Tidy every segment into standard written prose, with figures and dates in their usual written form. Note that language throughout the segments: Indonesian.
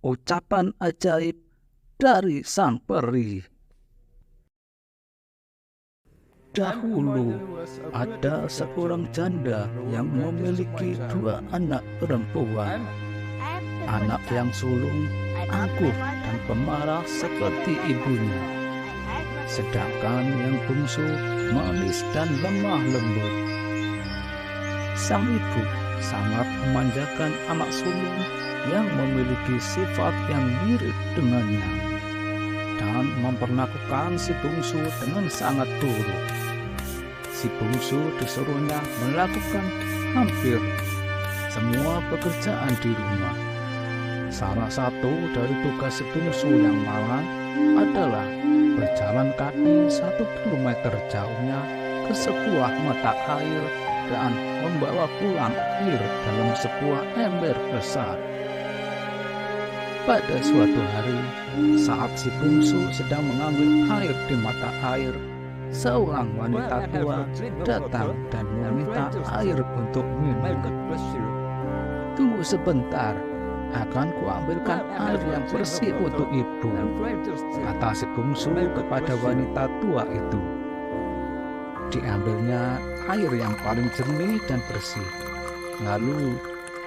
ucapan ajaib dari sang peri. Dahulu ada seorang janda yang memiliki 2 anak perempuan. Anak yang sulung angkuh dan pemarah seperti ibunya, sedangkan yang bungsu manis dan lemah lembut. Sang ibu sangat memanjakan anak sulung yang memiliki sifat yang mirip dengannya, dan memperlakukan si bungsu dengan sangat buruk. Si bungsu disuruhnya melakukan hampir semua pekerjaan di rumah. Salah satu dari tugas si bungsu yang malang adalah berjalan kaki 1 kilometer jauhnya ke sebuah mata air dan membawa pulang air dalam sebuah ember besar. Pada suatu hari, saat si bungsu sedang mengambil air di mata air, seorang wanita tua datang dan meminta air untuk minum. "Tunggu sebentar, akan kuambilkan air yang bersih untuk ibu," kata si bungsu kepada wanita tua itu. Diambilnya air yang paling jernih dan bersih, lalu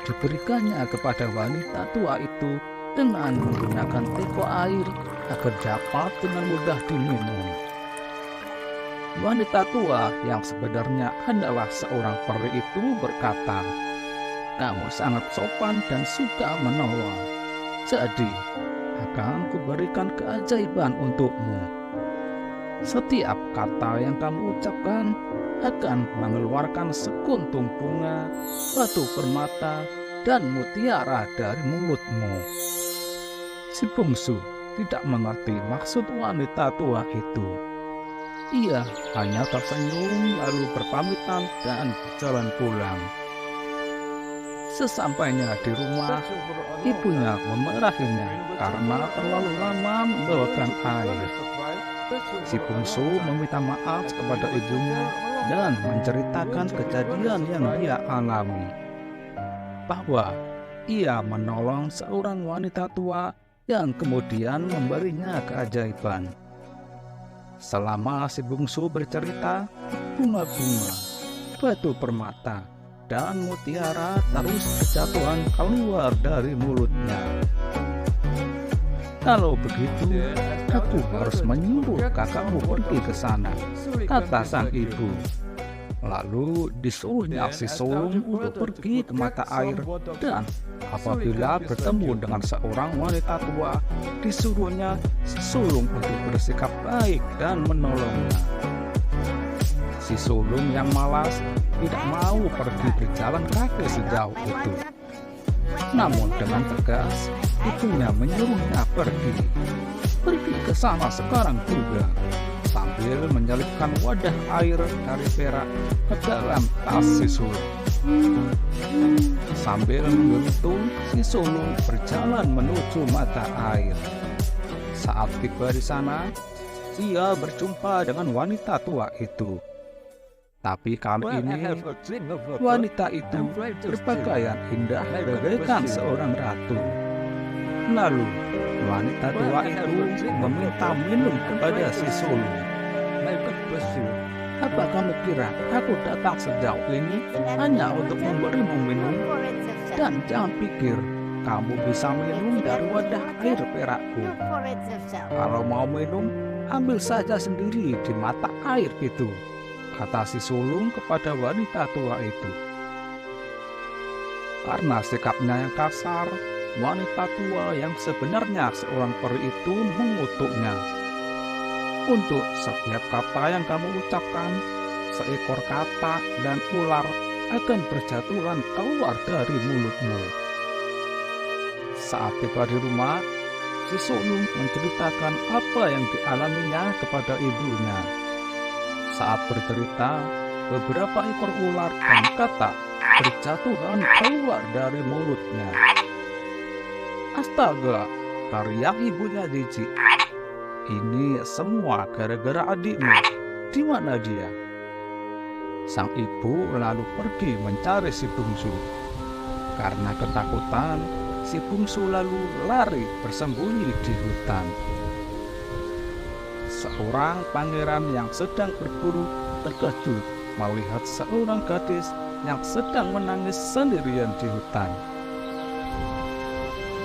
diberikannya kepada wanita tua itu dengan menggunakan teko air agar dapat dengan mudah diminum. Wanita tua yang sebenarnya adalah seorang peri itu berkata, "Kamu sangat sopan dan suka menolong. Jadi, akan kuberikan keajaiban untukmu. Setiap kata yang kamu ucapkan akan mengeluarkan sekuntum bunga, batu permata, dan mutiara dari mulutmu." Si bungsu tidak mengerti maksud wanita tua itu. Ia hanya tersenyum lalu berpamitan dan berjalan pulang. Sesampainya di rumah, ibunya memarahinya karena terlalu lama membawakan air. Si bungsu meminta maaf kepada ibunya dan menceritakan kejadian yang dia alami, bahwa ia menolong seorang wanita tua yang kemudian memberinya keajaiban. Selama si bungsu bercerita, bunga-bunga, batu permata, dan mutiara terus berjatuhan keluar dari mulutnya. "Kalau begitu, aku harus menyuruh kakakmu pergi ke sana," kata sang ibu. Lalu disuruhnya si sulung untuk pergi ke mata air, dan apabila bertemu dengan seorang wanita tua, disuruhnya si sulung untuk bersikap baik dan menolongnya. Si sulung yang malas tidak mau pergi berjalan kaki sejauh itu. Namun dengan tegas, ibunya menyuruhnya pergi ke sana sekarang juga, sambil menyelipkan wadah air dari perak ke dalam tas si sulung. Sambil menggerutu, si sulung berjalan menuju mata air. Saat tiba di sana, ia berjumpa dengan wanita tua itu. Tapi kali ini, wanita itu berpakaian indah bagaikan seorang ratu. Lalu, wanita tua itu meminta minum kepada si sulung. "Apa kamu kira aku datang sejauh ini hanya untuk memberimu minum? Dan jangan pikir kamu bisa minum dari wadah air perakku. Kalau mau minum, ambil saja sendiri di mata air itu," kata si sulung kepada wanita tua itu. Karena sikapnya yang kasar, wanita tua yang sebenarnya seorang peri itu mengutuknya. "Untuk setiap kata yang kamu ucapkan, seekor katak dan ular akan berjatuhan keluar dari mulutmu." Saat tiba di rumah, si sulung menceritakan apa yang dialaminya kepada ibunya. Saat bercerita, beberapa ekor ular dan katak berjatuhan keluar dari mulutnya. "Astaga!" teriak ibunya jijik. "Ini semua gara-gara adikmu. Di mana dia?" Sang ibu lalu pergi mencari si bungsu. Karena ketakutan, si bungsu lalu lari bersembunyi di hutan. Seorang pangeran yang sedang berburu terkejut melihat seorang gadis yang sedang menangis sendirian di hutan.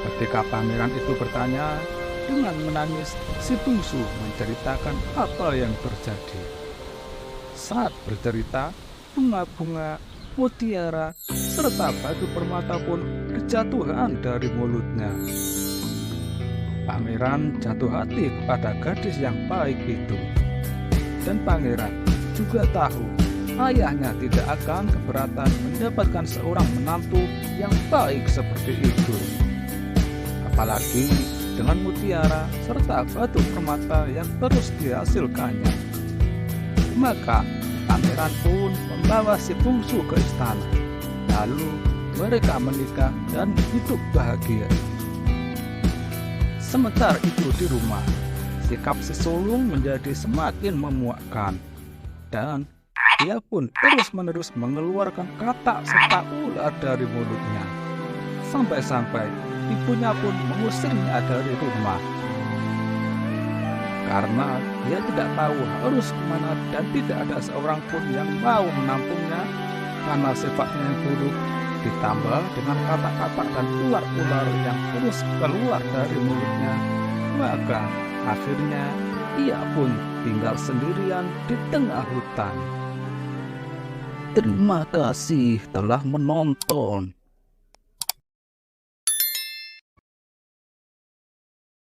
Ketika pangeran itu bertanya, dengan menangis si bungsu menceritakan apa yang terjadi. Saat bercerita, bunga-bunga, mutiara, serta batu permata pun berjatuhan dari mulutnya. Pangeran jatuh hati kepada gadis yang baik itu. Dan pangeran juga tahu ayahnya tidak akan keberatan mendapatkan seorang menantu yang baik seperti itu. Apalagi dengan mutiara serta batu permata yang terus dihasilkannya. Maka pangeran pun membawa si bungsu ke istana. Lalu mereka menikah dan hidup bahagia. Sementara itu di rumah, sikap si sulung menjadi semakin memuakkan. Dan dia pun terus-menerus mengeluarkan kata serta ular dari mulutnya. Sampai-sampai ibunya pun mengusirnya dari rumah. Karena dia tidak tahu harus kemana dan tidak ada seorang pun yang mau menampungnya karena sifatnya yang buruk, ditambah dengan kata-kata dan ular-ular yang terus keluar dari mulutnya. Maka akhirnya ia pun tinggal sendirian di tengah hutan. Terima kasih telah menonton.